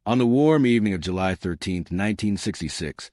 On the warm evening of July 13th, 1966,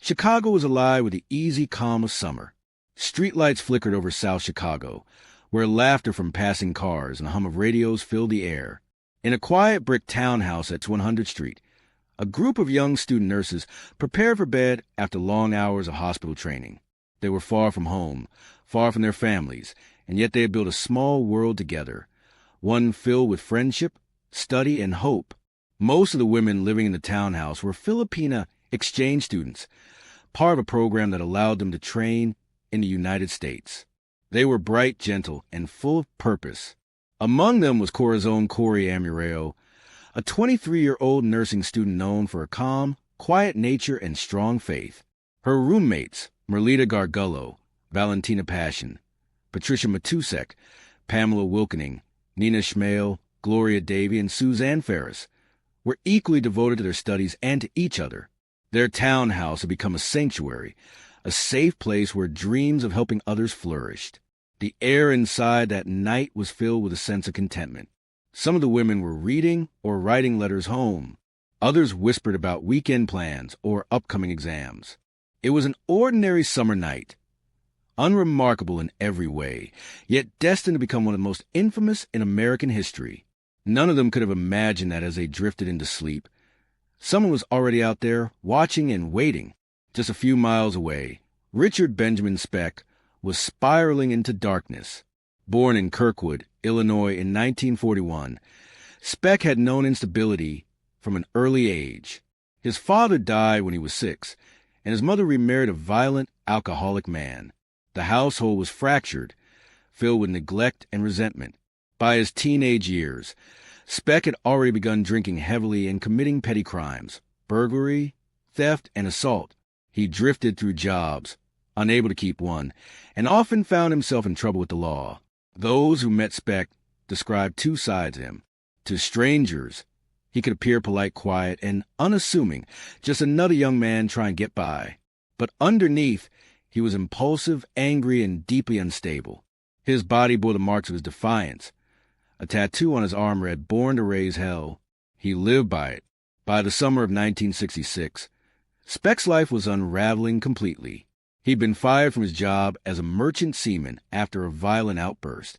Chicago was alive with the easy calm of summer. Streetlights flickered over South Chicago, where laughter from passing cars and a hum of radios filled the air. In a quiet brick townhouse at 100th Street, a group of young student nurses prepared for bed after long hours of hospital training. They were far from home, far from their families, and yet they had built a small world together, one filled with friendship, study, and hope. Most of the women living in the townhouse were Filipina exchange students, part of a program that allowed them to train in the United States. They were bright, gentle, and full of purpose. Among them was Corazon Corey Amureo, a 23-year-old nursing student known for her calm, quiet nature and strong faith. Her roommates, Merlita Gargullo, Valentina Passion, Patricia Matusek, Pamela Wilkening, Nina Schmale, Gloria Davy, and Suzanne Ferris, were equally devoted to their studies and to each other. Their townhouse had become a sanctuary, a safe place where dreams of helping others flourished. The air inside that night was filled with a sense of contentment. Some of the women were reading or writing letters home. Others whispered about weekend plans or upcoming exams. It was an ordinary summer night, unremarkable in every way, yet destined to become one of the most infamous in American history. None of them could have imagined that as they drifted into sleep. Someone was already out there, watching and waiting. Just a few miles away, Richard Benjamin Speck was spiraling into darkness. Born in Kirkwood, Illinois in 1941, Speck had known instability from an early age. His father died when he was 6, and his mother remarried a violent, alcoholic man. The household was fractured, filled with neglect and resentment. By his teenage years, Speck had already begun drinking heavily and committing petty crimes, burglary, theft, and assault. He drifted through jobs, unable to keep one, and often found himself in trouble with the law. Those who met Speck described two sides of him. To strangers, he could appear polite, quiet, and unassuming, just another young man trying to get by. But underneath, he was impulsive, angry, and deeply unstable. His body bore the marks of his defiance. A tattoo on his arm read, "Born to Raise Hell." He lived by it. By the summer of 1966, Speck's life was unraveling completely. He'd been fired from his job as a merchant seaman after a violent outburst,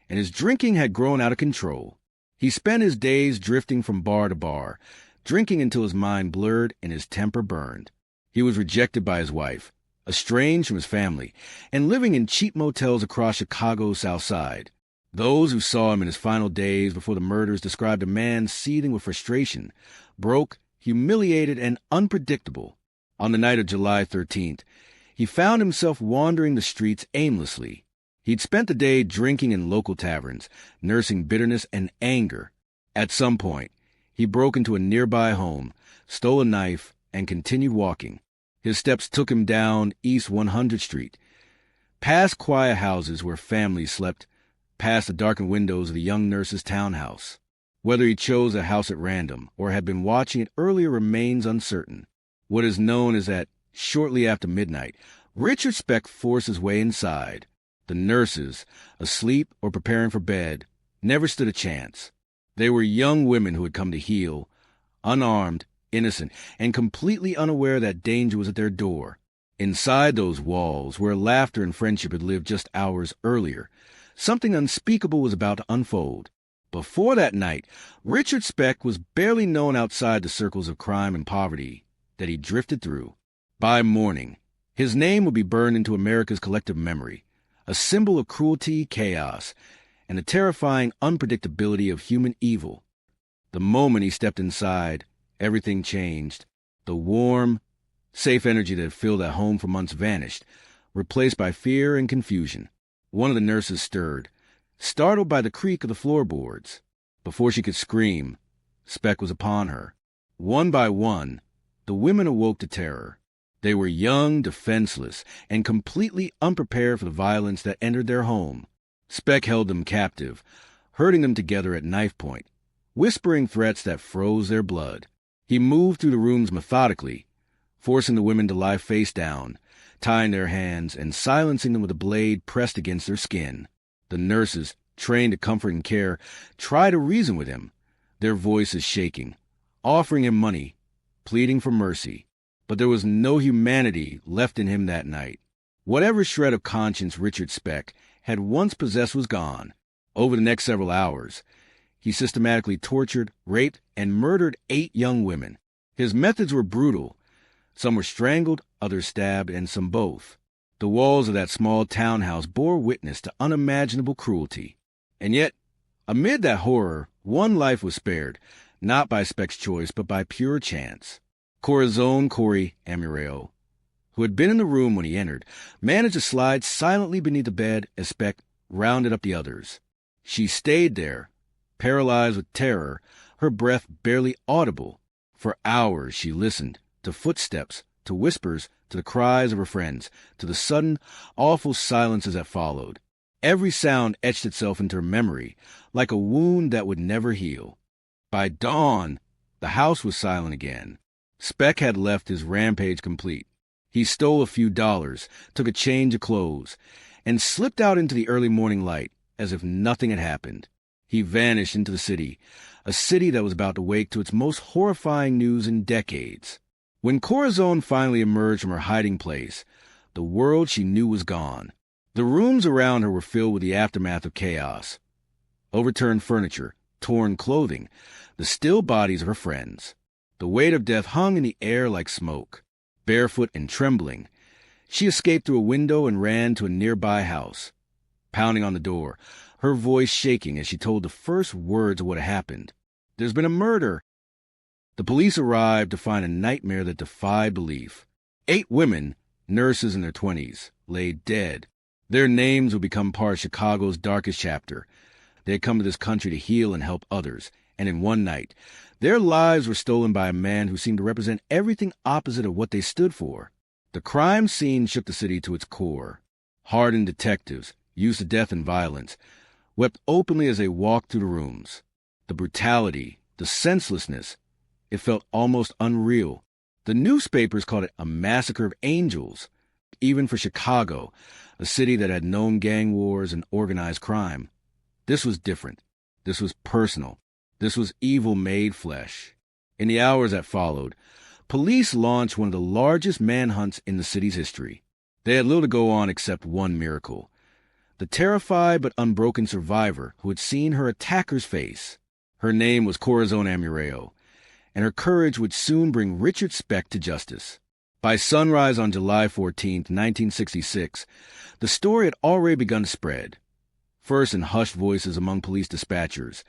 and his drinking had grown out of control. He spent his days drifting from bar to bar, drinking until his mind blurred and his temper burned. He was rejected by his wife, estranged from his family, and living in cheap motels across Chicago's South Side. Those who saw him in his final days before the murders described a man seething with frustration, broke, humiliated, and unpredictable. On the night of July 13th, he found himself wandering the streets aimlessly. He'd spent the day drinking in local taverns, nursing bitterness and anger. At some point, he broke into a nearby home, stole a knife, and continued walking. His steps took him down East 100th Street, past quiet houses where families slept, past the darkened windows of the young nurse's townhouse. Whether he chose a house at random or had been watching it earlier remains uncertain. What is known is that shortly after midnight, Richard Speck forced his way inside. The nurses, asleep or preparing for bed, never stood a chance. They were young women who had come to heal, unarmed, innocent, and completely unaware that danger was at their door. Inside those walls, where laughter and friendship had lived just hours earlier, something unspeakable was about to unfold. Before that night, Richard Speck was barely known outside the circles of crime and poverty that he drifted through. By morning, his name would be burned into America's collective memory, a symbol of cruelty, chaos, and the terrifying unpredictability of human evil. The moment he stepped inside, everything changed. The warm, safe energy that had filled that home for months vanished, replaced by fear and confusion. One of the nurses stirred, startled by the creak of the floorboards. Before she could scream, Speck was upon her. One by one, the women awoke to terror. They were young, defenseless, and completely unprepared for the violence that entered their home. Speck held them captive, herding them together at knife point, whispering threats that froze their blood. He moved through the rooms methodically, forcing the women to lie face down, tying their hands and silencing them with a blade pressed against their skin. The nurses, trained to comfort and care, tried to reason with him, their voices shaking, offering him money, pleading for mercy. But there was no humanity left in him that night. Whatever shred of conscience Richard Speck had once possessed was gone. Over the next several hours, he systematically tortured, raped, and murdered 8 young women. His methods were brutal. Some were strangled, others stabbed, and some both. The walls of that small townhouse bore witness to unimaginable cruelty. And yet, amid that horror, one life was spared, not by Speck's choice, but by pure chance. Corazon Cory Amureo, who had been in the room when he entered, managed to slide silently beneath the bed as Speck rounded up the others. She stayed there, paralyzed with terror, her breath barely audible. For hours she listened, to footsteps, to whispers, to the cries of her friends, to the sudden, awful silences that followed. Every sound etched itself into her memory, like a wound that would never heal. By dawn, the house was silent again. Speck had left his rampage complete. He stole a few dollars, took a change of clothes, and slipped out into the early morning light as if nothing had happened. He vanished into the city, a city that was about to wake to its most horrifying news in decades. When Corazon finally emerged from her hiding place, the world she knew was gone. The rooms around her were filled with the aftermath of chaos. Overturned furniture, torn clothing, the still bodies of her friends. The weight of death hung in the air like smoke. Barefoot and trembling, she escaped through a window and ran to a nearby house. Pounding on the door, her voice shaking as she told the first words of what had happened. "There's been a murder." The police arrived to find a nightmare that defied belief. 8 women, nurses in their 20s, lay dead. Their names would become part of Chicago's darkest chapter. They had come to this country to heal and help others, and in one night, their lives were stolen by a man who seemed to represent everything opposite of what they stood for. The crime scene shook the city to its core. Hardened detectives, used to death and violence, wept openly as they walked through the rooms. The brutality, the senselessness, it felt almost unreal. The newspapers called it a massacre of angels. Even for Chicago, a city that had known gang wars and organized crime. This was different. This was personal. This was evil made flesh. In the hours that followed, police launched one of the largest manhunts in the city's history. They had little to go on except one miracle. The terrified but unbroken survivor who had seen her attacker's face. Her name was Corazon Amureo, and her courage would soon bring Richard Speck to justice. By sunrise on July 14, 1966, the story had already begun to spread. First in hushed voices among police dispatchers,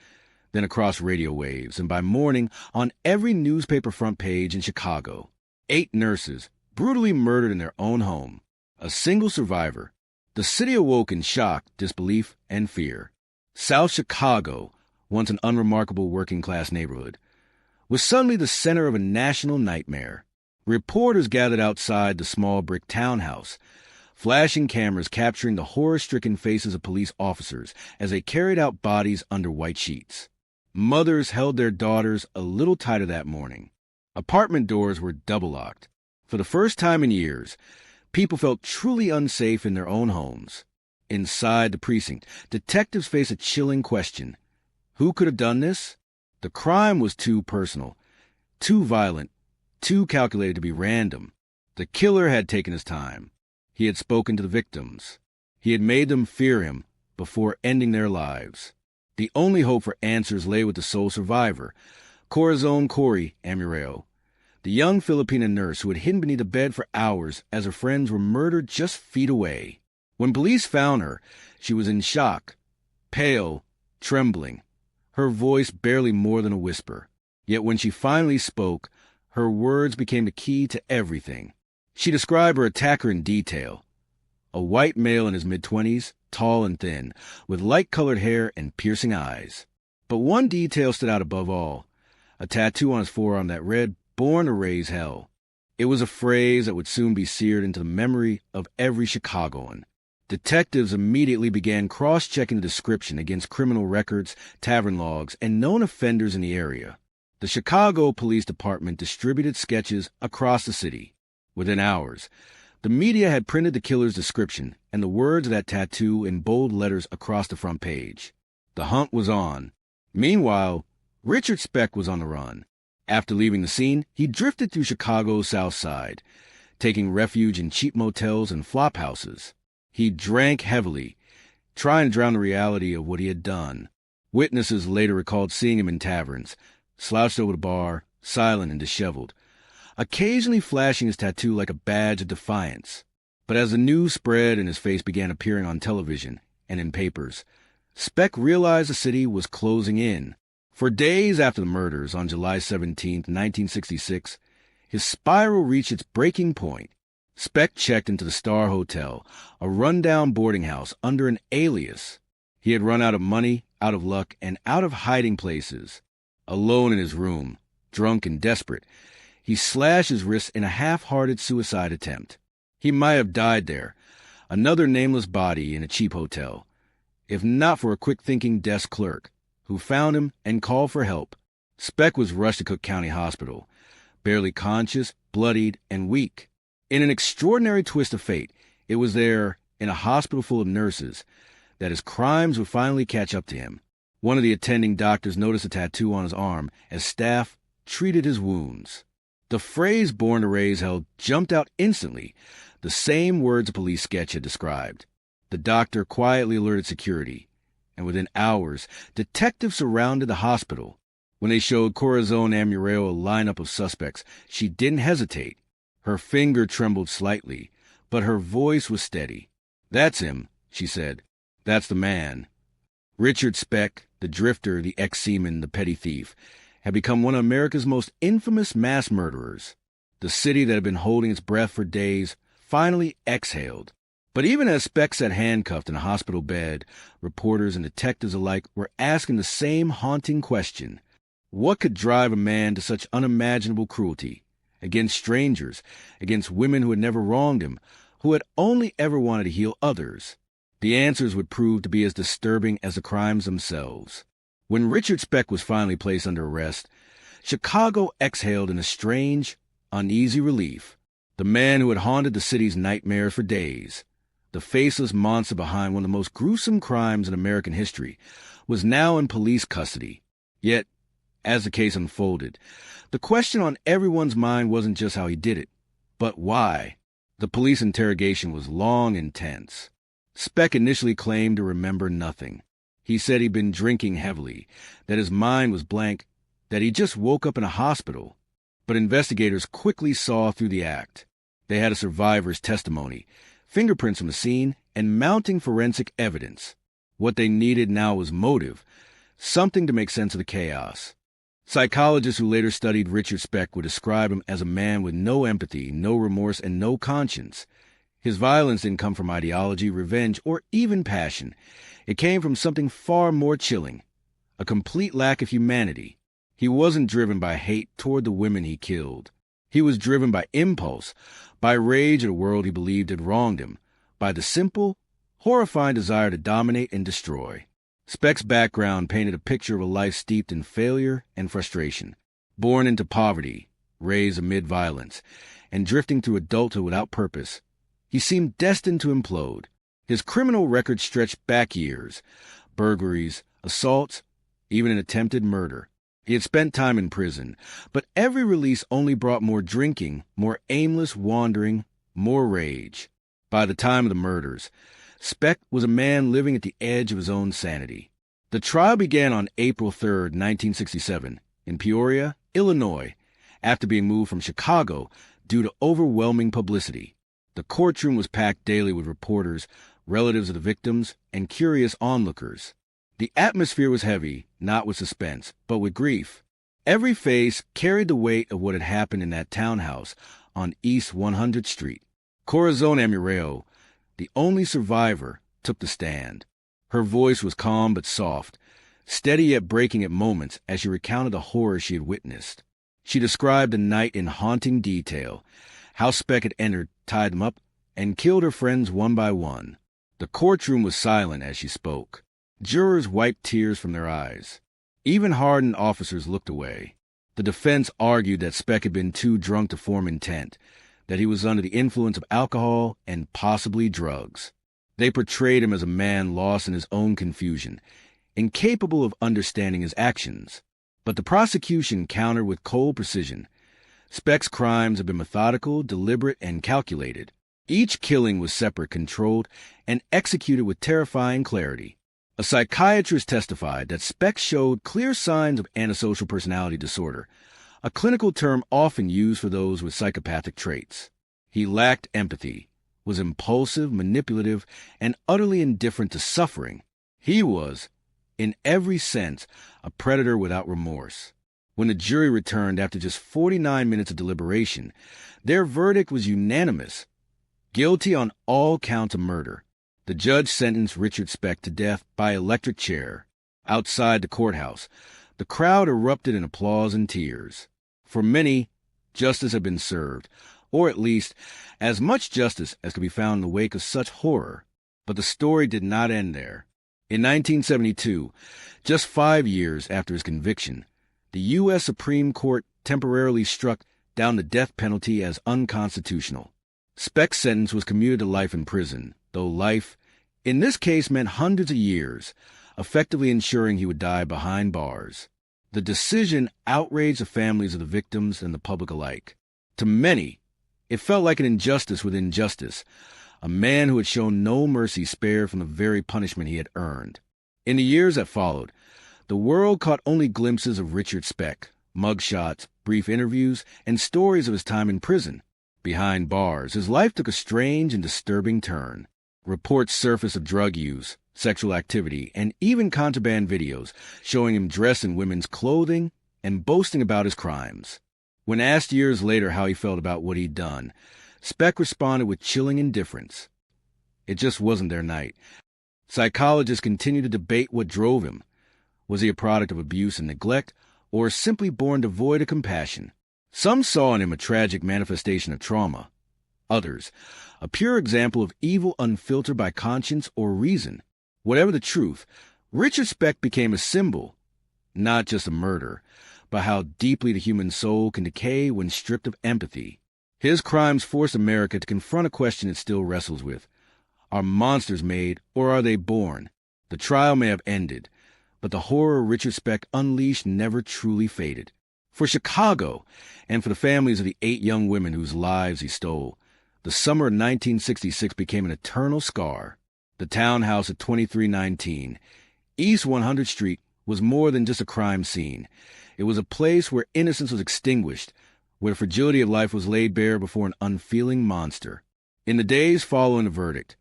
then across radio waves, and by morning on every newspaper front page in Chicago. 8 nurses, brutally murdered in their own home. A single survivor. The city awoke in shock, disbelief, and fear. South Chicago, once an unremarkable working-class neighborhood, was suddenly the center of a national nightmare. Reporters gathered outside the small brick townhouse, flashing cameras capturing the horror-stricken faces of police officers as they carried out bodies under white sheets. Mothers held their daughters a little tighter that morning. Apartment doors were double-locked. For the first time in years, people felt truly unsafe in their own homes. Inside the precinct, detectives faced a chilling question. Who could have done this? The crime was too personal, too violent, too calculated to be random. The killer had taken his time. He had spoken to the victims. He had made them fear him before ending their lives. The only hope for answers lay with the sole survivor, Corazon Cory Amureo, the young Filipina nurse who had hidden beneath a bed for hours as her friends were murdered just feet away. When police found her, she was in shock, pale, trembling, her voice barely more than a whisper. Yet when she finally spoke, her words became the key to everything. She described her attacker in detail. A white male in his mid-20s, tall and thin, with light-colored hair and piercing eyes. But one detail stood out above all, a tattoo on his forearm that read, "Born to raise hell." It was a phrase that would soon be seared into the memory of every Chicagoan. Detectives immediately began cross-checking the description against criminal records, tavern logs, and known offenders in the area. The Chicago Police Department distributed sketches across the city. Within hours, the media had printed the killer's description and the words of that tattoo in bold letters across the front page. The hunt was on. Meanwhile, Richard Speck was on the run. After leaving the scene, he drifted through Chicago's South Side, taking refuge in cheap motels and flop houses. He drank heavily, trying to drown the reality of what he had done. Witnesses later recalled seeing him in taverns, slouched over the bar, silent and disheveled, occasionally flashing his tattoo like a badge of defiance. But as the news spread and his face began appearing on television and in papers, Speck realized the city was closing in. For days after the murders on July 17, 1966, his spiral reached its breaking point. Speck checked into the Star Hotel, a rundown boarding house under an alias. He had run out of money, out of luck, and out of hiding places. Alone in his room, drunk and desperate, he slashed his wrists in a half-hearted suicide attempt. He might have died there, another nameless body in a cheap hotel, if not for a quick-thinking desk clerk, who found him and called for help. Speck was rushed to Cook County Hospital, barely conscious, bloodied, and weak. In an extraordinary twist of fate, it was there, in a hospital full of nurses, that his crimes would finally catch up to him. One of the attending doctors noticed a tattoo on his arm as staff treated his wounds. The phrase "born to raise hell" jumped out instantly, the same words a police sketch had described. The doctor quietly alerted security, and within hours, detectives surrounded the hospital. When they showed Corazon Amureo a lineup of suspects, she didn't hesitate. Her finger trembled slightly, but her voice was steady. "That's him," she said. "That's the man." Richard Speck, the drifter, the ex-seaman, the petty thief, had become one of America's most infamous mass murderers. The city that had been holding its breath for days finally exhaled. But even as Speck sat handcuffed in a hospital bed, reporters and detectives alike were asking the same haunting question. What could drive a man to such unimaginable cruelty? Against strangers, against women who had never wronged him, who had only ever wanted to heal others? The answers would prove to be as disturbing as the crimes themselves. When Richard Speck was finally placed under arrest, Chicago exhaled in a strange, uneasy relief. The man who had haunted the city's nightmares for days, the faceless monster behind one of the most gruesome crimes in American history, was now in police custody. Yet, as the case unfolded, the question on everyone's mind wasn't just how he did it, but why. The police interrogation was long and tense. Speck initially claimed to remember nothing. He said he'd been drinking heavily, that his mind was blank, that he just woke up in a hospital. But investigators quickly saw through the act. They had a survivor's testimony, fingerprints from the scene, and mounting forensic evidence. What they needed now was motive, something to make sense of the chaos. Psychologists who later studied Richard Speck would describe him as a man with no empathy, no remorse, and no conscience. His violence didn't come from ideology, revenge, or even passion. It came from something far more chilling, a complete lack of humanity. He wasn't driven by hate toward the women he killed. He was driven by impulse, by rage at a world he believed had wronged him, by the simple, horrifying desire to dominate and destroy. Speck's background painted a picture of a life steeped in failure and frustration. Born into poverty, raised amid violence, and drifting through adulthood without purpose, he seemed destined to implode. His criminal record stretched back years: burglaries, assaults, even an attempted murder. He had spent time in prison, but every release only brought more drinking, more aimless wandering, more rage. By the time of the murders, Speck was a man living at the edge of his own sanity. The trial began on April 3, 1967, in Peoria, Illinois, after being moved from Chicago due to overwhelming publicity. The courtroom was packed daily with reporters, relatives of the victims, and curious onlookers. The atmosphere was heavy, not with suspense, but with grief. Every face carried the weight of what had happened in that townhouse on East 100th Street. Corazon Amureo, the only survivor, took the stand. Her voice was calm but soft, steady yet breaking at moments as she recounted the horror she had witnessed. She described the night in haunting detail, how Speck had entered, tied them up, and killed her friends one by one. The courtroom was silent as she spoke. Jurors wiped tears from their eyes. Even hardened officers looked away. The defense argued that Speck had been too drunk to form intent, that he was under the influence of alcohol and possibly drugs. They portrayed him as a man lost in his own confusion, incapable of understanding his actions. But the prosecution countered with cold precision. Speck's crimes had been methodical, deliberate, and calculated. Each killing was separate, controlled, and executed with terrifying clarity. A psychiatrist testified that Speck showed clear signs of antisocial personality disorder, a clinical term often used for those with psychopathic traits. He lacked empathy, was impulsive, manipulative, and utterly indifferent to suffering. He was, in every sense, a predator without remorse. When the jury returned after just 49 minutes of deliberation, their verdict was unanimous: guilty on all counts of murder. The judge sentenced Richard Speck to death by electric chair. Outside the courthouse, the crowd erupted in applause and tears. For many, justice had been served, or at least as much justice as could be found in the wake of such horror. But the story did not end there. In 1972, just 5 years after his conviction, the U.S. Supreme Court temporarily struck down the death penalty as unconstitutional. Speck's sentence was commuted to life in prison, though life, in this case, meant hundreds of years, effectively ensuring he would die behind bars. The decision outraged the families of the victims and the public alike. To many, it felt like an injustice within justice, a man who had shown no mercy spared from the very punishment he had earned. In the years that followed, the world caught only glimpses of Richard Speck, mugshots, brief interviews, and stories of his time in prison. Behind bars, his life took a strange and disturbing turn. Reports surfaced of drug use, sexual activity, and even contraband videos showing him dressed in women's clothing and boasting about his crimes. When asked years later how he felt about what he'd done, Speck responded with chilling indifference. It just wasn't their night. Psychologists continue to debate what drove him. Was he a product of abuse and neglect, or simply born devoid of compassion? Some saw in him a tragic manifestation of trauma. Others, a pure example of evil unfiltered by conscience or reason. Whatever the truth, Richard Speck became a symbol, not just a murder, but how deeply the human soul can decay when stripped of empathy. His crimes forced America to confront a question it still wrestles with. Are monsters made, or are they born? The trial may have ended, but the horror Richard Speck unleashed never truly faded. For Chicago, and for the families of the 8 young women whose lives he stole, the summer of 1966 became an eternal scar. The townhouse at 2319 East 100th Street was more than just a crime scene. It was a place where innocence was extinguished, where the fragility of life was laid bare before an unfeeling monster. In the days following the verdict,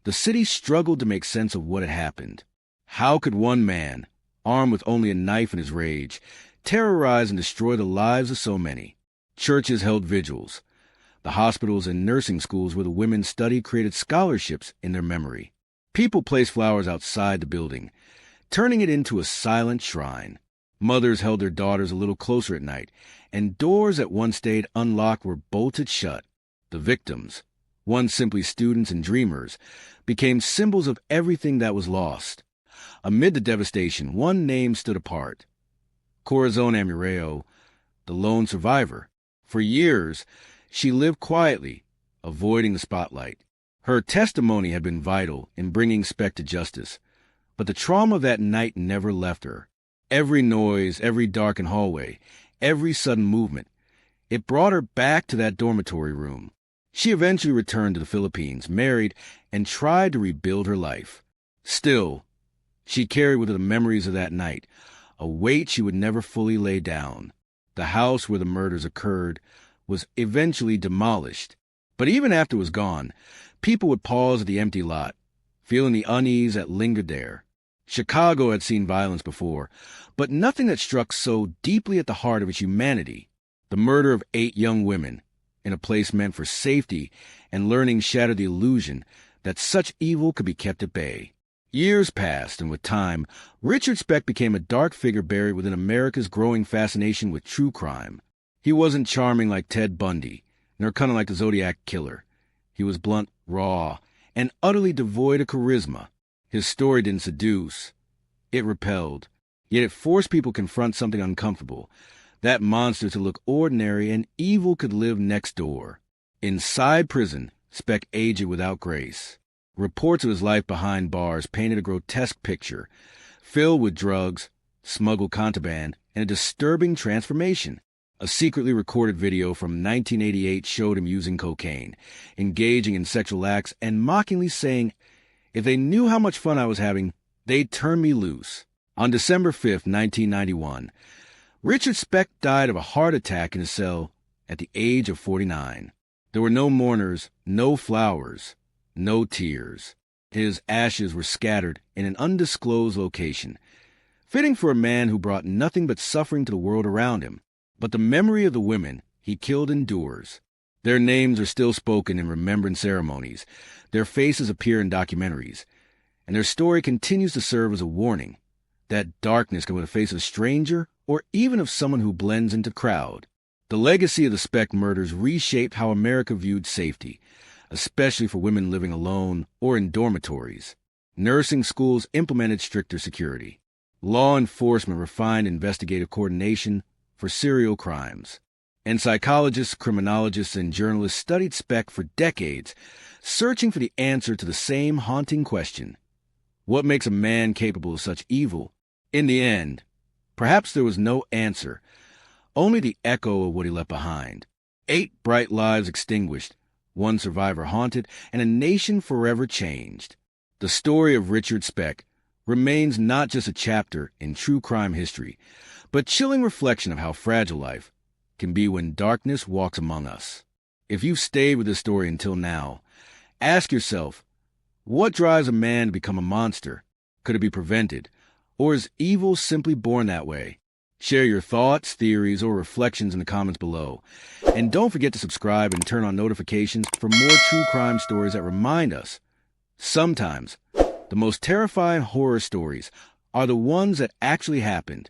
the city struggled to make sense of what had happened. How could one man, armed with only a knife in his rage, terrorize and destroy the lives of so many? Churches held vigils. The hospitals and nursing schools where the women studied created scholarships in their memory. People placed flowers outside the building, turning it into a silent shrine. Mothers held their daughters a little closer at night, and doors that once stayed unlocked were bolted shut. The victims, once simply students and dreamers, became symbols of everything that was lost. Amid the devastation, one name stood apart: Corazon Amureo, the lone survivor. For years, she lived quietly, avoiding the spotlight. Her testimony had been vital in bringing Speck to justice, but the trauma of that night never left her. Every noise, every darkened hallway, every sudden movement, it brought her back to that dormitory room. She eventually returned to the Philippines, married, and tried to rebuild her life. Still, she carried with her the memories of that night, a weight she would never fully lay down. The house where the murders occurred was eventually demolished. But even after it was gone, people would pause at the empty lot, feeling the unease that lingered there. Chicago had seen violence before, but nothing that struck so deeply at the heart of its humanity. The murder of 8 young women, in a place meant for safety and learning, shattered the illusion that such evil could be kept at bay. Years passed, and with time, Richard Speck became a dark figure buried within America's growing fascination with true crime. He wasn't charming like Ted Bundy, nor cunning like the Zodiac Killer. He was blunt, raw, and utterly devoid of charisma. His story didn't seduce. It repelled. Yet it forced people to confront something uncomfortable. That monster to look ordinary and evil could live next door. Inside prison, Speck aged without grace. Reports of his life behind bars painted a grotesque picture, filled with drugs, smuggled contraband, and a disturbing transformation. A secretly recorded video from 1988 showed him using cocaine, engaging in sexual acts, and mockingly saying, "If they knew how much fun I was having, they'd turn me loose." On December 5th, 1991, Richard Speck died of a heart attack in his cell at the age of 49. There were no mourners, no flowers, no tears. His ashes were scattered in an undisclosed location, fitting for a man who brought nothing but suffering to the world around him. But the memory of the women he killed endures. Their names are still spoken in remembrance ceremonies, their faces appear in documentaries, and their story continues to serve as a warning that darkness can be the face of a stranger or even of someone who blends into the crowd. The legacy of the Speck murders reshaped how America viewed safety, especially for women living alone or in dormitories. Nursing schools implemented stricter security. Law enforcement refined investigative coordination for serial crimes. And psychologists, criminologists, and journalists studied Speck for decades, searching for the answer to the same haunting question. What makes a man capable of such evil? In the end, perhaps there was no answer, only the echo of what he left behind. 8 bright lives extinguished, 1 survivor haunted, and a nation forever changed. The story of Richard Speck remains not just a chapter in true crime history, but chilling reflection of how fragile life can be when darkness walks among us. If you've stayed with this story until now, ask yourself, what drives a man to become a monster? Could it be prevented? Or is evil simply born that way? Share your thoughts, theories, or reflections in the comments below. And don't forget to subscribe and turn on notifications for more true crime stories that remind us, sometimes, the most terrifying horror stories are the ones that actually happened.